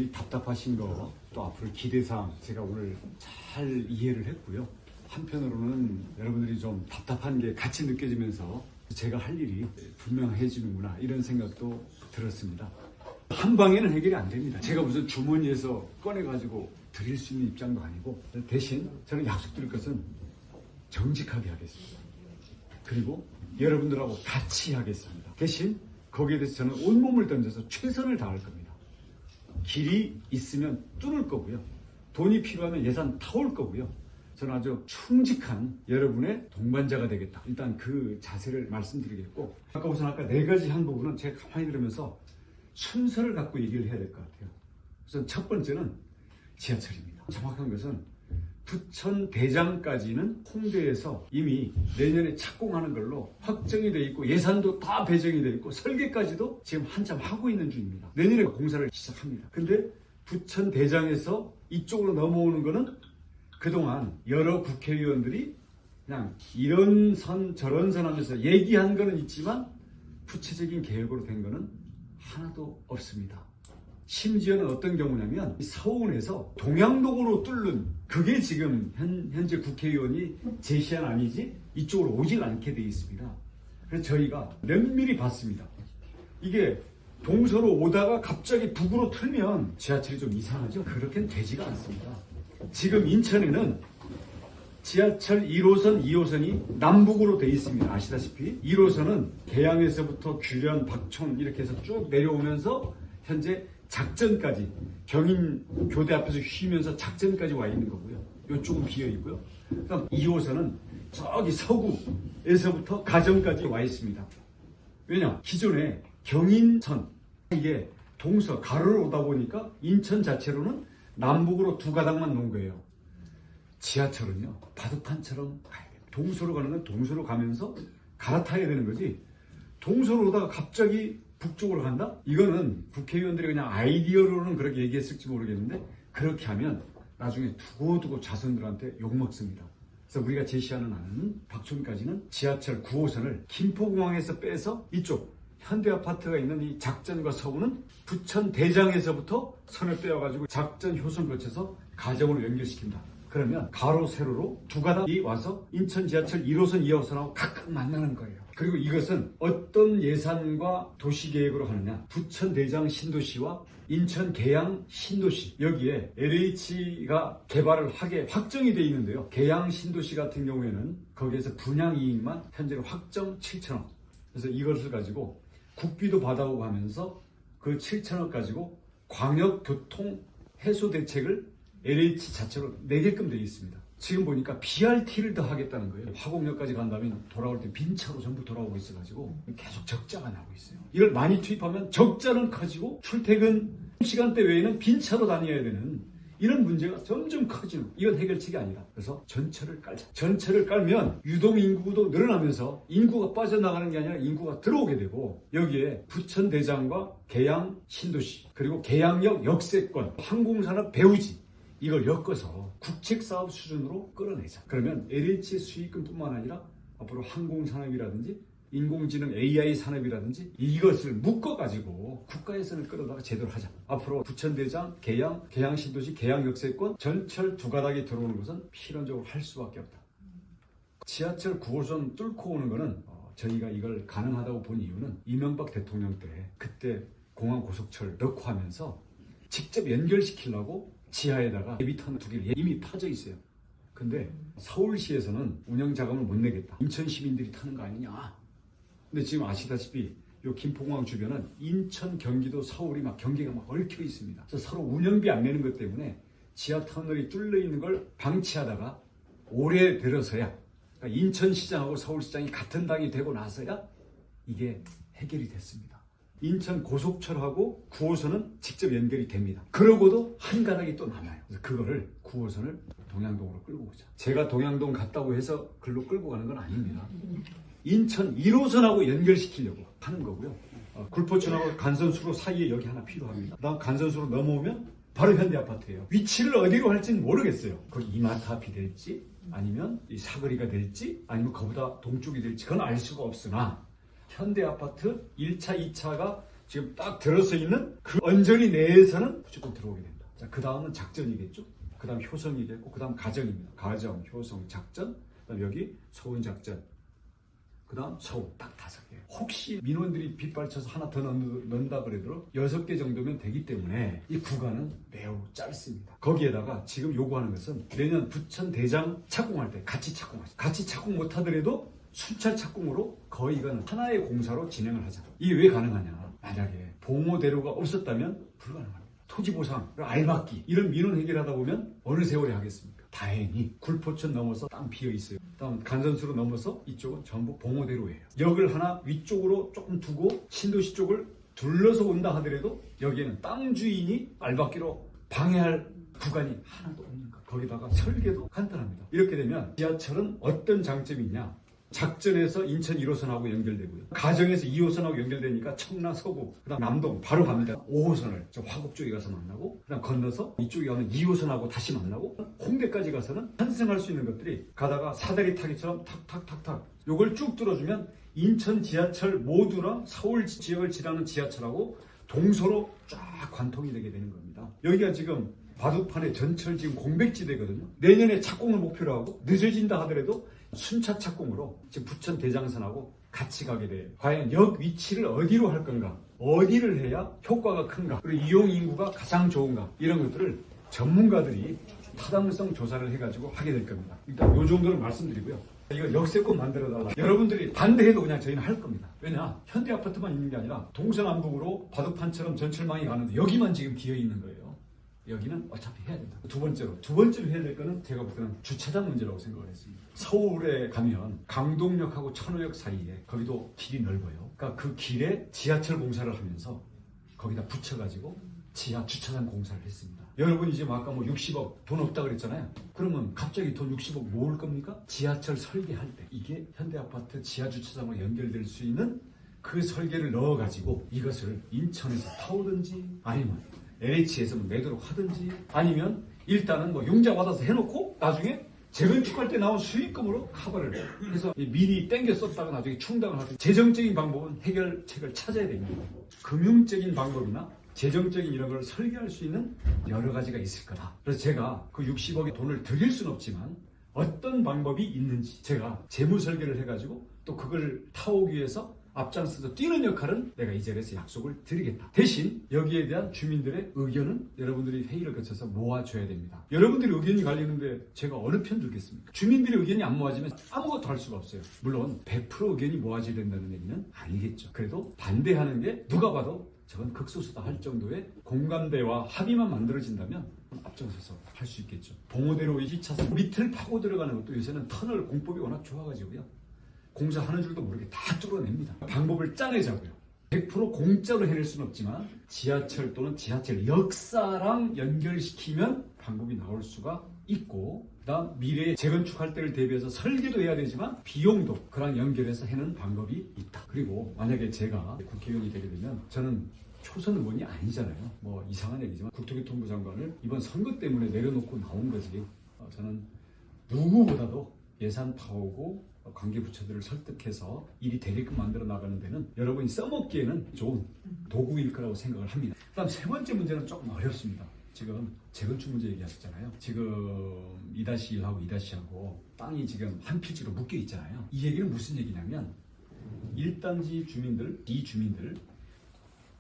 여러분들이 답답하신 거 또 앞으로 기대사항 제가 오늘 잘 이해를 했고요. 한편으로는 여러분들이 좀 답답한 게 같이 느껴지면서 제가 할 일이 분명해지는구나 이런 생각도 들었습니다. 한 방에는 해결이 안 됩니다. 제가 무슨 주머니에서 꺼내가지고 드릴 수 있는 입장도 아니고, 대신 저는 약속드릴 것은 정직하게 하겠습니다. 그리고 여러분들하고 같이 하겠습니다. 대신 거기에 대해서 저는 온몸을 던져서 최선을 다할 겁니다. 길이 있으면 뚫을 거고요. 돈이 필요하면 예산 타올 거고요. 저는 아주 충직한 여러분의 동반자가 되겠다. 일단 그 자세를 말씀드리겠고, 아까 네 가지 한 부분은 제가 가만히 들으면서 순서를 갖고 얘기를 해야 될 것 같아요. 우선 첫 번째는 지하철입니다. 정확한 것은 부천대장까지는 홍대에서 이미 내년에 착공하는 걸로 확정이 돼 있고, 예산도 다 배정이 돼 있고, 설계까지도 지금 한참 하고 있는 중입니다. 내년에 공사를 시작합니다. 근데 부천대장에서 이쪽으로 넘어오는 거는 그동안 여러 국회의원들이 그냥 이런 선 저런 선 하면서 얘기한 거는 있지만 구체적인 계획으로 된 거는 하나도 없습니다. 심지어는 어떤 경우냐면 서운에서 동양동으로 뚫는, 그게 지금 현재 국회의원이 제시한 안이지 이쪽으로 오질 않게 되어 있습니다. 그래서 저희가 면밀히 봤습니다. 이게 동서로 오다가 갑자기 북으로 틀면 지하철이 좀 이상하죠? 그렇게는 되지가 않습니다. 지금 인천에는 지하철 1호선, 2호선이 남북으로 되어 있습니다. 아시다시피 1호선은 계양에서부터 규련, 박촌 이렇게 해서 쭉 내려오면서 현재 작전까지, 경인 교대 앞에서 쉬면서 작전까지 와 있는 거고요. 이쪽은 비어 있고요. 그다음 2호선은 저기 서구에서부터 가정까지 와 있습니다. 왜냐? 기존에 경인선, 이게 동서 가로로 오다 보니까 인천 자체로는 남북으로 두 가닥만 놓은 거예요. 지하철은요, 바둑판처럼 가야 돼요. 동서로 가는 건 동서로 가면서 갈아타야 되는 거지, 동서로 오다가 갑자기 북쪽으로 간다? 이거는 국회의원들이 그냥 아이디어로는 그렇게 얘기했을지 모르겠는데, 그렇게 하면 나중에 두고두고 자손들한테 욕먹습니다. 그래서 우리가 제시하는 안은 박촌까지는 지하철 9호선을 김포공항에서 빼서 이쪽 현대아파트가 있는 이 작전과 서구는 부천대장에서부터 선을 빼어가지고 작전 효선 거쳐서 가정으로 연결시킨다. 그러면 가로 세로로 두 가닥이 와서 인천 지하철 1호선, 2호선하고 각각 만나는 거예요. 그리고 이것은 어떤 예산과 도시계획으로 하느냐, 부천대장 신도시와 인천 계양 신도시, 여기에 LH가 개발을 하게 확정이 돼 있는데요. 계양 신도시 같은 경우에는 거기에서 분양이익만 현재는 확정 7천억. 그래서 이것을 가지고 국비도 받아오고 하면서 그 7천억 가지고 광역교통 해소 대책을 LH 자체로 내게끔 되어 있습니다. 지금 보니까 BRT를 더 하겠다는 거예요. 화곡역까지 간다면 돌아올 때 빈차로 전부 돌아오고 있어가지고 계속 적자가 나고 있어요. 이걸 많이 투입하면 적자는 커지고 출퇴근 시간대 외에는 빈차로 다녀야 되는 이런 문제가 점점 커지는, 이건 해결책이 아니라, 그래서 전철을 깔자. 전철을 깔면 유동인구도 늘어나면서 인구가 빠져나가는 게 아니라 인구가 들어오게 되고, 여기에 부천대장과 계양 신도시, 그리고 계양역 역세권, 항공산업 배후지, 이걸 엮어서 국책사업 수준으로 끌어내자. 그러면 LH 수익금뿐만 아니라 앞으로 항공산업이라든지 인공지능 AI 산업이라든지 이것을 묶어가지고 국가 예산을 끌어다가 제대로 하자. 앞으로 부천대장, 계양신도시, 계양역세권, 전철 두 가닥이 들어오는 것은 필연적으로 할 수밖에 없다. 지하철 9호선 뚫고 오는 거는 저희가 이걸 가능하다고 본 이유는 이명박 대통령 때 그때 공항고속철 넣고 하면서 직접 연결시키려고 지하에다가 예비터널 두 개를 이미 파져 있어요. 근데 서울시에서는 운영 자금을 못 내겠다. 인천 시민들이 타는 거 아니냐. 근데 지금 아시다시피 요 김포공항 주변은 인천, 경기도, 서울이 막 경계가 막 얽혀 있습니다. 그래서 서로 운영비 안 내는 것 때문에 지하 터널이 뚫려 있는 걸 방치하다가 올해 들어서야, 그러니까 인천시장하고 서울시장이 같은 당이 되고 나서야 이게 해결이 됐습니다. 인천 고속철하고 9호선은 직접 연결이 됩니다. 그러고도 한 가닥이 또 남아요. 그래서 그거를 9호선을 동양동으로 끌고 오자. 제가 동양동 갔다고 해서 글로 끌고 가는 건 아닙니다. 인천 1호선하고 연결시키려고 하는 거고요. 굴포천하고 간선수로 사이에 여기 하나 필요합니다. 그다음 간선수로 넘어오면 바로 현대아파트예요. 위치를 어디로 할지는 모르겠어요. 그 이마트 앞이 될지 아니면 이 사거리가 될지 아니면 그보다 동쪽이 될지 그건 알 수가 없으나 현대아파트 1차, 2차가 지금 딱 들어서 있는 그 언저리 내에서는 무조건 들어오게 된다. 자, 그 다음은 작전이겠죠. 그 다음 효성이겠고, 그 다음 가정입니다. 가정, 효성, 작전, 그 다음 여기 서운작전, 그 다음 서운, 딱 5개. 혹시 민원들이 빗발쳐서 하나 더 넣는다 그래도 6개 정도면 되기 때문에 이 구간은 매우 짧습니다. 거기에다가 지금 요구하는 것은 내년 부천 대장 착공할 때 같이 착공하죠. 같이 착공 못하더라도 순찰 착공으로 거의 이건 하나의 공사로 진행을 하자. 이게 왜 가능하냐? 만약에 봉오대로가 없었다면 불가능합니다. 토지보상, 알박기 이런 민원 해결하다 보면 어느 세월에 하겠습니까? 다행히 굴포천 넘어서 땅 비어있어요. 다음 간선수로 넘어서 이쪽은 전부 봉오대로예요. 역을 하나 위쪽으로 조금 두고 신도시 쪽을 둘러서 온다 하더라도 여기에는 땅 주인이 알박기로 방해할 구간이 하나도 없는 것. 거기다가 설계도 간단합니다. 이렇게 되면 지하철은 어떤 장점이 있냐? 작전에서 인천 1호선하고 연결되고요. 가정에서 2호선하고 연결되니까 청라 서구, 그다음 남동 바로 갑니다. 5호선을 저 화곡 쪽에 가서 만나고, 그다음 건너서 이쪽에 가면 2호선하고 다시 만나고, 홍대까지 가서는 환승할 수 있는 것들이 가다가 사다리 타기처럼 탁탁탁탁 요걸 쭉 뚫어주면 인천 지하철 모두랑 서울 지역을 지나는 지하철하고 동서로 쫙 관통이 되게 되는 겁니다. 여기가 지금 바둑판의 전철 지금 공백지대거든요. 내년에 착공을 목표로 하고 늦어진다 하더라도 순차 착공으로 지금 부천 대장선하고 같이 가게 돼요. 과연 역 위치를 어디로 할 건가? 어디를 해야 효과가 큰가? 그리고 이용 인구가 가장 좋은가? 이런 것들을 전문가들이 타당성 조사를 해가지고 하게 될 겁니다. 일단 이 정도는 말씀드리고요. 이거 역세권 만들어달라. 여러분들이 반대해도 그냥 저희는 할 겁니다. 왜냐? 현대아파트만 있는 게 아니라 동서남북으로 바둑판처럼 전철망이 가는데 여기만 지금 비어있는 거예요. 여기는 어차피 해야 된다. 두 번째로 해야 될 거는 제가 볼 때는 주차장 문제라고 생각을 했습니다. 서울에 가면 강동역하고 천호역 사이에 거기도 길이 넓어요. 그러니까 그 길에 지하철 공사를 하면서 거기다 붙여가지고 지하 주차장 공사를 했습니다. 여러분이 지금 아까 뭐 60억 돈 없다 그랬잖아요. 그러면 갑자기 돈 60억 모을 겁니까? 지하철 설계할 때 이게 현대아파트 지하 주차장으로 연결될 수 있는 그 설계를 넣어가지고 이것을 인천에서 타오든지 아니면 LH에서 내도록 하든지 아니면 일단은 뭐 융자 받아서 해놓고 나중에 재건축할 때 나온 수익금으로 커버를 해서 미리 땡겨 썼다가 나중에 충당을 하든지 재정적인 방법은 해결책을 찾아야 됩니다. 금융적인 방법이나 재정적인 이런 걸 설계할 수 있는 여러 가지가 있을 거다. 그래서 제가 그 60억의 돈을 드릴 수는 없지만 어떤 방법이 있는지 제가 재무 설계를 해가지고 또 그걸 타오기 위해서 앞장서서 뛰는 역할은 내가 이 자리에서 약속을 드리겠다. 대신 여기에 대한 주민들의 의견은 여러분들이 회의를 거쳐서 모아줘야 됩니다. 여러분들의 의견이 갈리는데 제가 어느 편 들겠습니까? 주민들의 의견이 안 모아지면 아무것도 할 수가 없어요. 물론 100% 의견이 모아져야 된다는 얘기는 아니겠죠. 그래도 반대하는 게 누가 봐도 저건 극소수다 할 정도의 공감대와 합의만 만들어진다면 앞장서서 할 수 있겠죠. 봉오대로 2차선 밑을 파고 들어가는 것도 요새는 터널 공법이 워낙 좋아가지고요. 공사하는 줄도 모르게 다 뚫어냅니다. 방법을 짜내자고요. 100% 공짜로 해낼 수는 없지만 지하철 또는 지하철 역사랑 연결시키면 방법이 나올 수가 있고 그다음 미래에 재건축할 때를 대비해서 설계도 해야 되지만 비용도 그랑 연결해서 해는 방법이 있다. 그리고 만약에 제가 국회의원이 되게 되면 저는 초선 의원이 아니잖아요. 뭐 이상한 얘기지만 국토교통부 장관을 이번 선거 때문에 내려놓고 나온 거지. 저는 누구보다도 예산 파오고 관계부처들을 설득해서 일이 되게끔 만들어 나가는 데는 여러분이 써먹기에는 좋은 도구일 거라고 생각을 합니다. 그다음 세 번째 문제는 조금 어렵습니다. 지금 재건축 문제 얘기하셨잖아요. 지금 2-1하고 2-하고 땅이 지금 한 필지로 묶여 있잖아요. 이 얘기는 무슨 얘기냐면 1단지 주민들, 이 주민들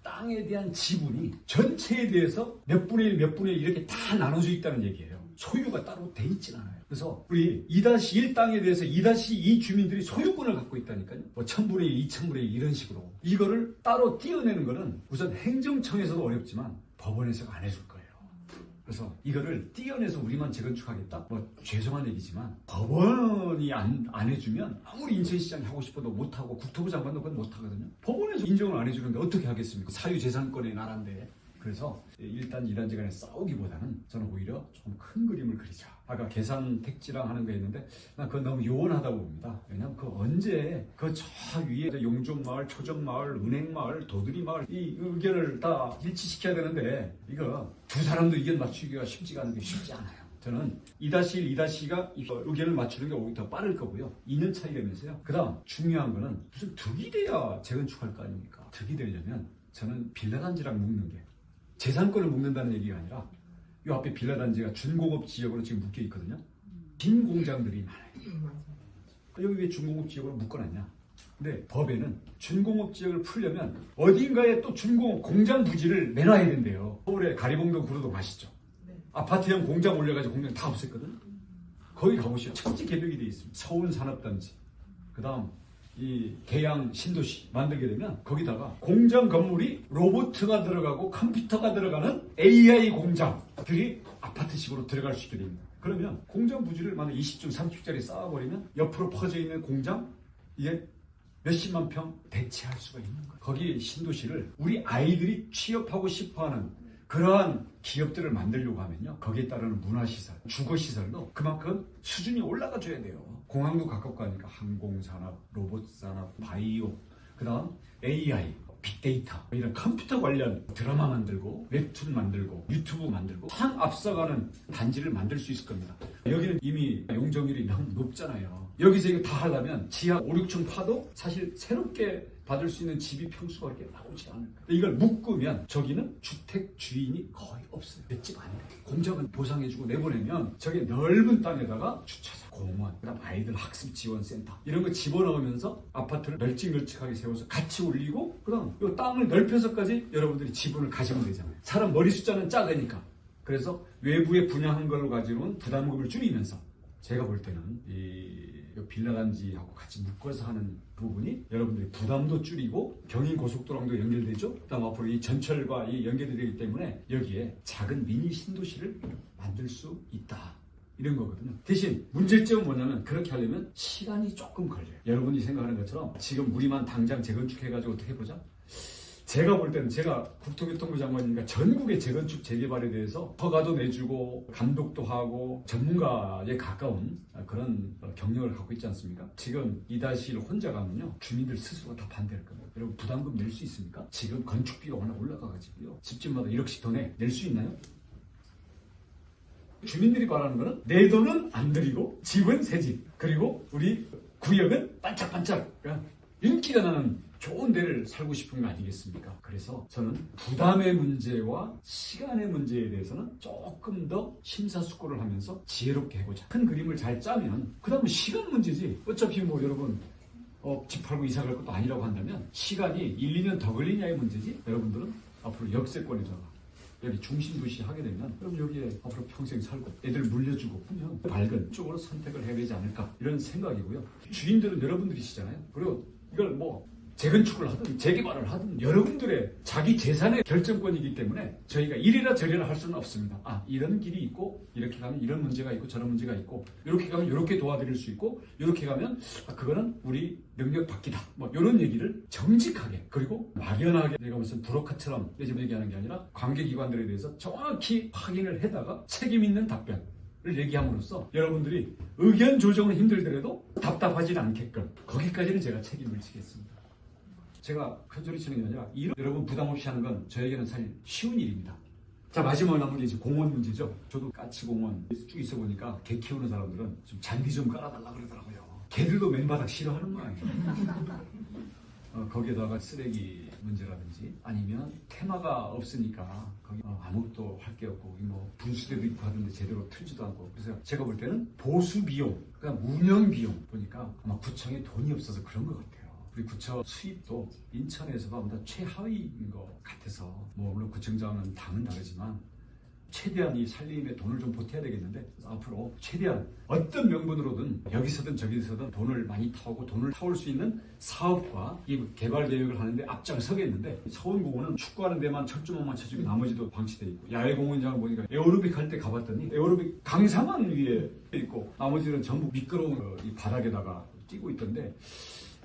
땅에 대한 지분이 전체에 대해서 몇 분의 1, 몇 분의 1 이렇게 다 나눠져 있다는 얘기예요. 소유가 따로 돼 있진 않아요. 그래서 우리 2-1 땅에 대해서 2-2 주민들이 소유권을 갖고 있다니까요. 뭐 1000분의 1, 2000분의 1 이런 식으로. 이거를 따로 띄어내는 거는 우선 행정청에서도 어렵지만 법원에서 안 해줄 거예요. 그래서 이거를 띄어내서 우리만 재건축하겠다? 뭐 죄송한 얘기지만 법원이 안 해주면 아무리 인천시장이 하고 싶어도 못하고 국토부 장관도 그건 못하거든요. 법원에서 인정을 안 해주는데 어떻게 하겠습니까? 사유재산권의 나라인데. 그래서 1단지, 2단지 간에 싸우기보다는 저는 오히려 조금 큰 그림을 그리자. 아까 계산 택지랑 하는 거 했는데 난 그건 너무 요원하다고 봅니다. 왜냐면 그 언제 그 저 위에 용종마을, 초정마을, 은행마을, 도드리마을 이 의견을 다 일치시켜야 되는데 이거 두 사람도 의견 맞추기가 쉽지가 않은 게 쉽지 않아요. 저는 2-1, 2-2가 의견을 맞추는 게 오히려 더 빠를 거고요. 2년 차이라면서요. 그 다음 중요한 거는 무슨 득이 돼야 재건축할 거 아닙니까? 득이 되려면 저는 빌라단지랑 묶는 게 재산권을 묶는다는 얘기가 아니라 이 앞에 빌라단지가 준공업 지역으로 지금 묶여 있거든요. 빈 공장들이 많아요. 여기 왜 준공업 지역으로 묶어놨냐? 근데 법에는 준공업 지역을 풀려면 어딘가에 또 준공업 공장 부지를 내놔야 된대요. 서울에 가리봉동 구로동 아시죠? 아파트형 공장 올려가지고 공장 다 없앴거든. 거기 가보시죠. 천지 개벽이 돼 있습니다. 서울 산업단지, 그 다음 이 계양 신도시 만들게 되면 거기다가 공장 건물이 로봇가 들어가고 컴퓨터가 들어가는 AI 공장들이 아파트식으로 들어갈 수 있게 됩니다. 그러면 공장 부지를 만약 20중 30짜리 쌓아버리면 옆으로 퍼져 있는 공장 이게 몇십만 평 대체할 수가 있는 거예요. 거기 신도시를 우리 아이들이 취업하고 싶어하는 그러한 기업들을 만들려고 하면요, 거기에 따르는 문화시설, 주거시설도 그만큼 수준이 올라가줘야 돼요. 공항도 가깝고 하니까 항공산업, 로봇산업, 바이오, 그 다음 AI, 빅데이터, 이런 컴퓨터 관련 드라마 만들고 웹툰 만들고 유튜브 만들고 한 앞서가는 단지를 만들 수 있을 겁니다. 여기는 이미 용적률이 너무 높잖아요. 여기서 이거 다 하려면 지하 5, 6층 파도 사실 새롭게 받을 수 있는 집이 평수가 그렇게 나오지 않을까. 이걸 묶으면 저기는 주택 주인이 거의 없어요. 내 집 아니에요. 공장은 보상해주고 내보내면 저기 넓은 땅에다가 주차장, 공원, 그다음 아이들 학습 지원센터 이런 거 집어넣으면서 아파트를 널찍널찍하게 세워서 같이 올리고 그다음 이 땅을 넓혀서까지 여러분들이 지분을 가지면 되잖아요. 사람 머리 숫자는 작으니까. 그래서 외부에 분양한 걸로 가지고는 부담금을 줄이면서 제가 볼 때는 이 빌라단지하고 같이 묶어서 하는 부분이 여러분들이 부담도 줄이고 경인고속도로랑도 연결되죠. 그다음 앞으로 이 전철과 이 연결이 되기 때문에 여기에 작은 미니 신도시를 만들 수 있다. 이런 거거든요. 대신 문제점은 뭐냐면 그렇게 하려면 시간이 조금 걸려요. 여러분이 생각하는 것처럼 지금 우리만 당장 재건축해가지고 어떻게 해보자? 제가 볼 때는 제가 국토교통부 장관이니까 전국의 재건축 재개발에 대해서 허가도 내주고 감독도 하고 전문가에 가까운 그런 경력을 갖고 있지 않습니까? 지금 2-1 혼자 가면요, 주민들 스스로가 다 반대할 겁니다. 여러분 부담금 낼 수 있습니까? 지금 건축비가 워낙 올라가가지고요, 집집마다 1억씩 더 낼 수 있나요? 주민들이 바라는 거는 내 돈은 안 들이고 집은 새 집, 그리고 우리 구역은 반짝반짝 인기가 나는 좋은 데를 살고 싶은 거 아니겠습니까? 그래서 저는 부담의 문제와 시간의 문제에 대해서는 조금 더 심사숙고를 하면서 지혜롭게 해보자. 큰 그림을 잘 짜면 그 다음은 시간 문제지. 어차피 뭐 여러분 집 팔고 이사 갈 것도 아니라고 한다면 시간이 1, 2년 더 걸리냐의 문제지. 여러분들은 앞으로 역세권에다가 여기 중심 도시 하게 되면 그럼 여기에 앞으로 평생 살고 애들 물려주고 하면 밝은 쪽으로 선택을 해야 되지 않을까, 이런 생각이고요. 주인들은 여러분들이시잖아요. 그리고 이걸 뭐 재건축을 하든 재개발을 하든 여러분들의 자기 재산의 결정권이기 때문에 저희가 이리라 저리라 할 수는 없습니다. 이런 길이 있고 이렇게 가면 이런 문제가 있고 저런 문제가 있고 이렇게 가면 이렇게 도와드릴 수 있고 이렇게 가면 그거는 우리 능력 밖이다, 뭐 이런 얘기를 정직하게, 그리고 막연하게 내가 무슨 브로커처럼 지금 얘기하는 게 아니라 관계기관들에 대해서 정확히 확인을 해다가 책임 있는 답변을 얘기함으로써 여러분들이 의견 조정은 힘들더라도 답답하지 않게끔 거기까지는 제가 책임을 지겠습니다. 제가 큰소리 치는 게 아니라 여러분 부담 없이 하는 건 저에게는 사실 쉬운 일입니다. 자, 마지막으로 남은 게 이제 공원 문제죠. 저도 까치공원 쭉 있어 보니까 개 키우는 사람들은 좀 잔디 좀 깔아달라 그러더라고요. 개들도 맨바닥 싫어하는 거 아니에요. 거기에다가 쓰레기 문제라든지 아니면 테마가 없으니까 거기 아무것도 할 게 없고 뭐 분수대도 있고 하던데 제대로 틀지도 않고, 그래서 제가 볼 때는 보수 비용, 그러니까 운영 비용 보니까 아마 구청에 돈이 없어서 그런 것 같아요. 우리 구청 수입도 인천에서 보다 최하위인 것 같아서, 뭐 물론 구청장은 당은 다르지만 최대한 이 살림에 돈을 좀 보태야 되겠는데, 그래서 앞으로 최대한 어떤 명분으로든 여기서든 저기서든 돈을 많이 타오고 돈을 타올 수 있는 사업과 이 개발 계획을 하는데 앞장서겠는데, 서울공원은 축구하는 데만 철조망만 쳐주고 나머지도 방치돼 있고, 야외공원장을 보니까 에어로빅 할 때 가봤더니 에어로빅 강사만 위에 있고 나머지는 전부 미끄러운 이 바닥에다가 뛰고 있던데,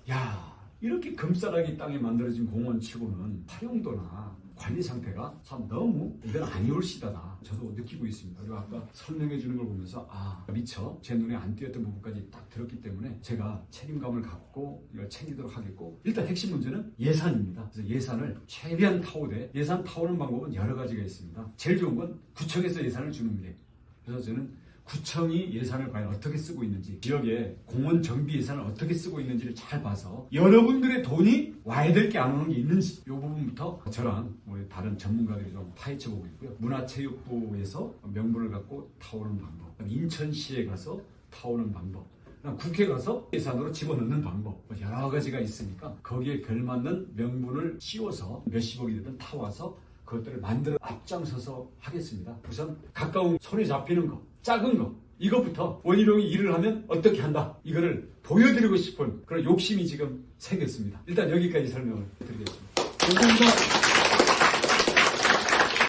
야, 이렇게 금싸라기 땅에 만들어진 공원치고는 활용도나 관리 상태가 참 너무 이건 아니올시다다 저도 느끼고 있습니다. 그리고 아까 설명해 주는 걸 보면서 미처 제 눈에 안 띄었던 부분까지 딱 들었기 때문에 제가 책임감을 갖고 이걸 챙기도록 하겠고, 일단 핵심 문제는 예산입니다. 그래서 예산을 최대한 타오되, 예산 타오는 방법은 여러 가지가 있습니다. 제일 좋은 건 구청에서 예산을 주는 게, 그래서 저는 구청이 예산을 과연 어떻게 쓰고 있는지, 지역의 공원 정비 예산을 어떻게 쓰고 있는지를 잘 봐서 여러분들의 돈이 와야 될 게 안 오는 게 있는지 이 부분부터 저랑 우리 다른 전문가들이 좀 파헤쳐 보고 있고요. 문화체육부에서 명분을 갖고 타오는 방법, 인천시에 가서 타오는 방법, 국회 가서 예산으로 집어넣는 방법 여러 가지가 있으니까 거기에 걸맞는 명분을 씌워서 몇십억이 되든 타와서 그것들을 만들어 앞장서서 하겠습니다. 우선 가까운 손에 잡히는 거, 작은 거 이것부터 원희룡이 일을 하면 어떻게 한다 이거를 보여드리고 싶은 그런 욕심이 지금 생겼습니다. 일단 여기까지 설명을 드리겠습니다. 감사합니다.